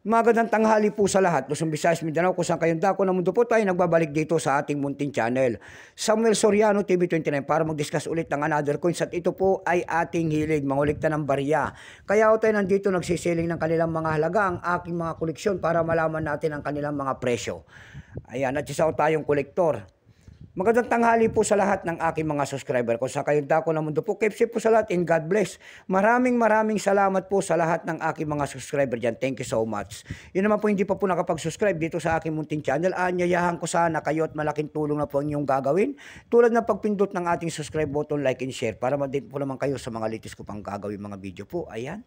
Magandang tanghali po sa lahat. Luzon, Visayas, Mindanao, kung saan kayong dako ng mundo po tayo nagbabalik dito sa ating munting channel. Samuel Soriano, TV29, para mag-discuss ulit ng another coins at ito po ay ating hilig, mangulikta ng barya. Kaya tayo nandito nagsisiling ng kanilang mga halaga, ang aking mga koleksyon para malaman natin ang kanilang mga presyo. Ayan, at isa tayong kolektor. Magandang tanghali po sa lahat ng aking mga subscriber. Kung sa kayong dako ng mundo po, keep safe po sa lahat and God bless. Maraming salamat po sa lahat ng aking mga subscriber dyan. Thank you so much. Yun naman po, hindi pa po nakapag-subscribe dito sa aking munting channel. Anyayahan ko sana kayo at malaking tulong na po ang inyong gagawin. Tulad ng pagpindot ng ating subscribe button, like and share para ma-update po naman kayo sa mga latest ko pang gagawin mga video po. Ayan.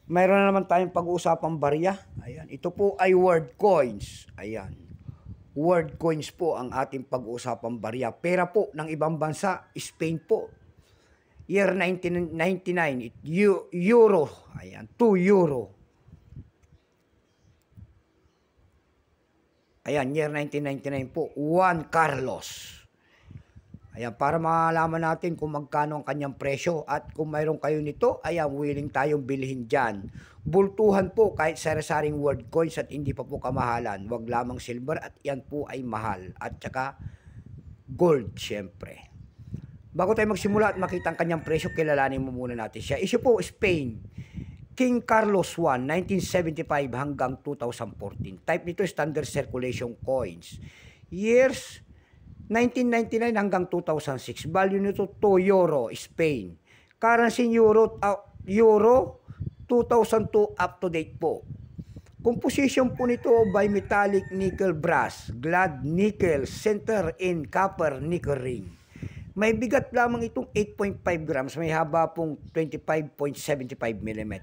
Mayroon na naman tayong pag-uusapang barya. Ayan. Ito po ay word coins. Ayan. Word coins po ang ating pag-uusapang barya. Pera po ng ibang bansa, Spain po. Year 1999, euro. Ayan, 2 euro. Ayan, year 1999 po, 1 Carlos. Ayan, para malaman natin kung magkano ang kanyang presyo at kung mayroon kayo nito, ayan, willing tayong bilhin dyan. Bultuhan po kahit sari-saring word coins at hindi pa po kamahalan. Wag lamang silver at yan po ay mahal. At saka gold, syempre. Bago tayo magsimula at makita ang kanyang presyo, kilalanin mo muna natin siya. Issue po, Spain. King Carlos I, 1975 hanggang 2014. Type nito, standard circulation coins. Years 1999 hanggang 2006. Value nito 2 euro, Spain. Currency euro 2002 up to date po. Composition po nito by metallic nickel brass, glad nickel, center in copper nickel ring. May bigat lamang itong 8.5 grams, may haba pong 25.75 mm.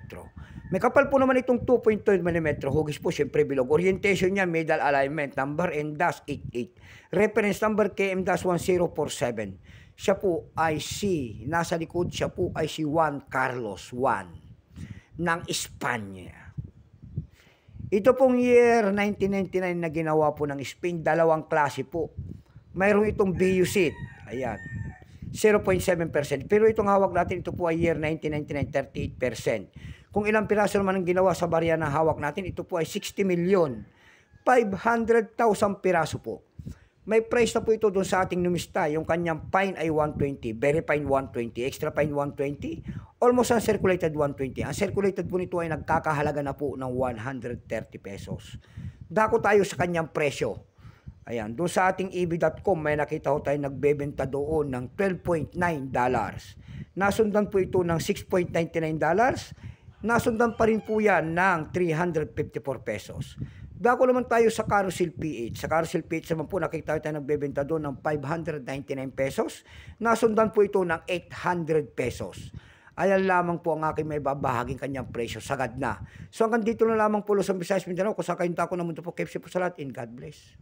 May kapal po naman itong 2.2 mm. Hugis po siyempre bilog. Orientation niya, middle alignment, number M-88. Reference number KM-1047. Siya po ay si, nasa likod siya po ay si Juan Carlos I ng Espanya. Ito pong year 1999 na ginawa po ng Spain, dalawang klase po. Mayroong itong BUSIT. Ayan. 0.7%. Pero itong hawak natin, ito po ay year 1999, 38%. Kung ilang piraso naman ang ginawa sa barya na hawak natin, ito po ay 60,500,000 piraso po. May price na po ito doon sa ating numista. Yung kanyang fine ay 120, very fine 120, extra fine 120, almost uncirculated 120. Ang circulated po nito ay nagkakahalaga na po ng 130 pesos. Dako tayo sa kanyang presyo. Ayan, doon sa ating eb.com may nakita ko tayo nagbebenta doon ng $12.9. Nasundan po ito ng $6.99. Nasundan pa rin po yan ng 354 pesos. Dako naman tayo sa Carousel PH. Sa Carousel PH naman po nakita tayo nagbebenta doon ng 599 pesos. Nasundan po ito ng 800 pesos. Ayan lamang po ang aking may babahaging kanyang presyo. Sagad na. So hanggang dito na lamang po Luzon, Visayas, Mindanao. Kung sa kayong dako na mundo po, keep safe po sa lahat and God bless.